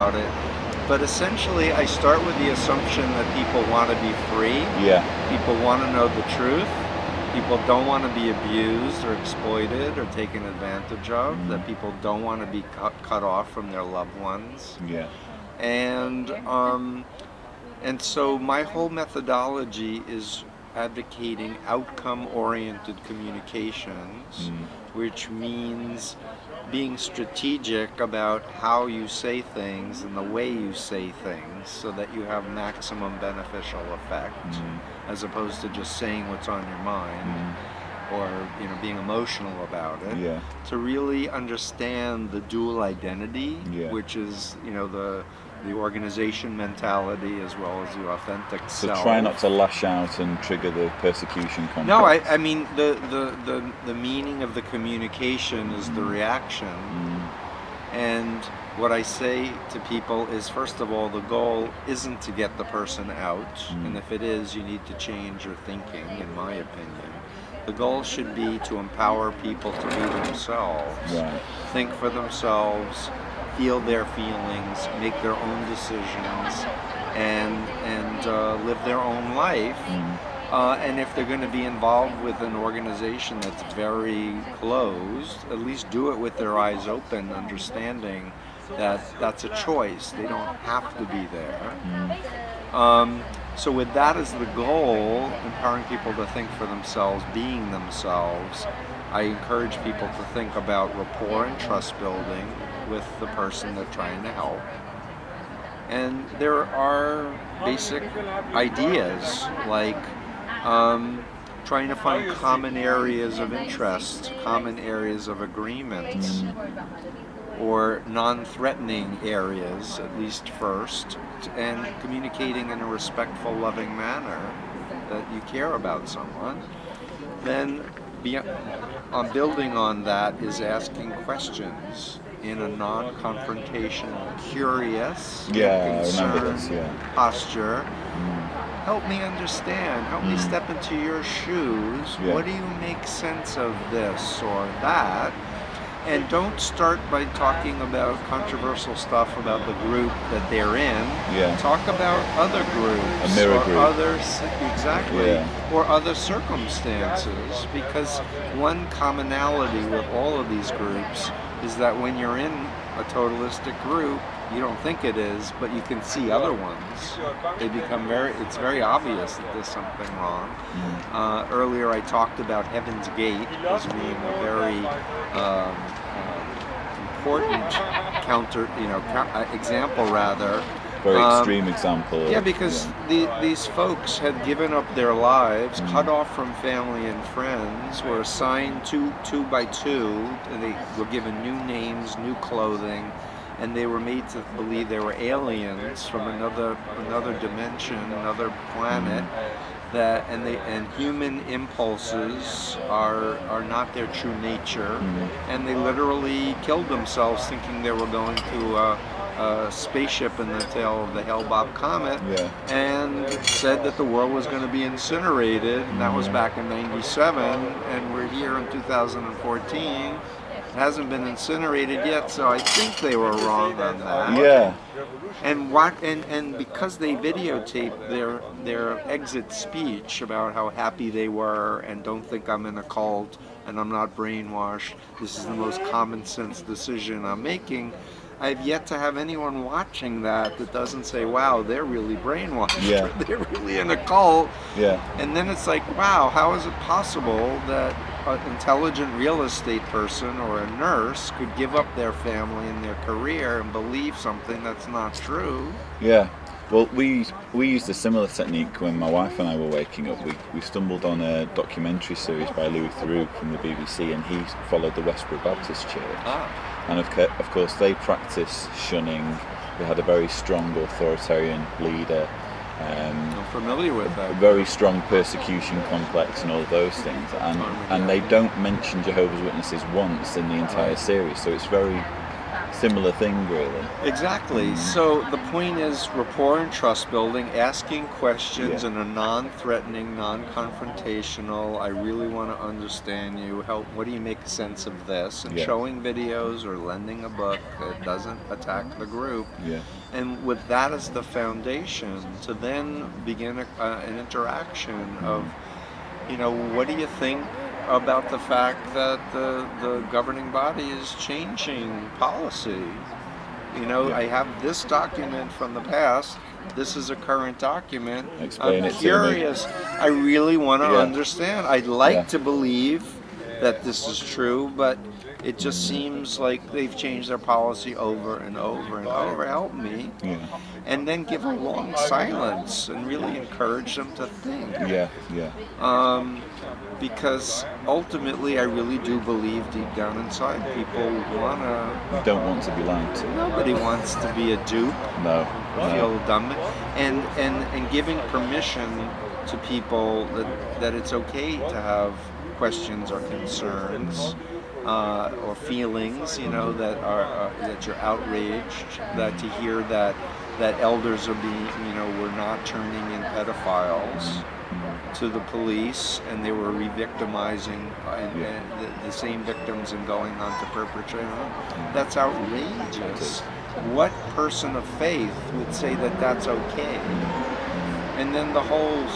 about it. But essentially, I start with the assumption that people want to be free. Yeah. People want to know the truth. People don't want to be abused or exploited or taken advantage of. That people don't want to be cut off from their loved ones. Yeah. And so my whole methodology is advocating outcome-oriented communications, which means being strategic about how you say things and the way you say things so that you have maximum beneficial effect, as opposed to just saying what's on your mind or being emotional about it. Yeah. To really understand the dual identity, which is the organization mentality as well as the authentic self. So try not to lash out and trigger the persecution complex. No, I mean the meaning of the communication is the reaction. And what I say to people is, first of all, the goal isn't to get the person out, and if it is, you need to change your thinking, in my opinion. The goal should be to empower people to be themselves, think for themselves, feel their feelings, make their own decisions, and live their own life. And if they're going to be involved with an organization that's very closed, at least do it with their eyes open, understanding that that's a choice. They don't have to be there. So with that as the goal, empowering people to think for themselves, being themselves, I encourage people to think about rapport and trust building with the person they're trying to help. And there are basic ideas like trying to find common areas of interest, common areas of agreement, or non-threatening areas, at least first, and communicating in a respectful, loving manner that you care about someone. Then building on that is asking questions in a non-confrontational, curious, concerned posture. Help me understand, help me step into your shoes. What do you make sense of this or that? And don't start by talking about controversial stuff about the group that they're in. Talk about other groups, a mirror or group. Or other circumstances, because one commonality with all of these groups is that when you're in a totalistic group, you don't think it is, but you can see other ones. It's very obvious that there's something wrong. Earlier I talked about Heaven's Gate as being a very important example rather. Very extreme example. Yeah, because these folks had given up their lives, cut off from family and friends, were assigned two by two, and they were given new names, new clothing, and they were made to believe they were aliens from another dimension, another planet. And human impulses are not their true nature, and they literally killed themselves thinking they were going to a spaceship in the tail of the Hale-Bopp comet, and said that the world was going to be incinerated, and that was back in '97, and we're here in 2014. It hasn't been incinerated yet, so I think they were wrong on that. And because they videotaped their exit speech about how happy they were and don't think I'm in a cult and I'm not brainwashed, this is the most common sense decision I'm making, I've yet to have anyone watching that doesn't say, wow, they're really brainwashed, they're really in a cult. And then it's like, wow, how is it possible that an intelligent real estate person or a nurse could give up their family and their career and believe something that's not true? Well, we used a similar technique when my wife and I were waking up. We stumbled on a documentary series by Louis Theroux from the BBC, and he followed the Westboro Baptist Church. And of course they practice shunning. They had a very strong authoritarian leader. I'm familiar with that. A very strong persecution complex and all of those things. And they don't mention Jehovah's Witnesses once in the entire series, so it's very similar thing, really. Exactly. So the point is rapport and trust building, asking questions Yeah. in a non-threatening, non-confrontational, I really want to understand you, what do you make sense of this? And Yeah. showing videos or lending a book that doesn't attack the group. Yeah. And with that as the foundation, to then begin an interaction of, what do you think about the fact that the governing body is changing policy? Yeah. I have this document from the past. This is a current document. Explain I'm it to me. curious. I really want to Yeah. understand. I'd like Yeah. to believe that this is true, but it just seems like they've changed their policy over and over and over. Help me. Yeah. And then give a long silence and really encourage them to think. Yeah. Yeah. Because ultimately, I really do believe deep down inside, people want to. You don't want to be lied to. Nobody wants to be a dupe. No. Feel dumb. And giving permission to people that it's okay to have questions or concerns or feelings, that you're outraged, that to hear that elders are being, we're not turning in pedophiles to the police, and they were re-victimizing and the same victims and going on to perpetrate. That's outrageous. What person of faith would say that that's okay? And then the whole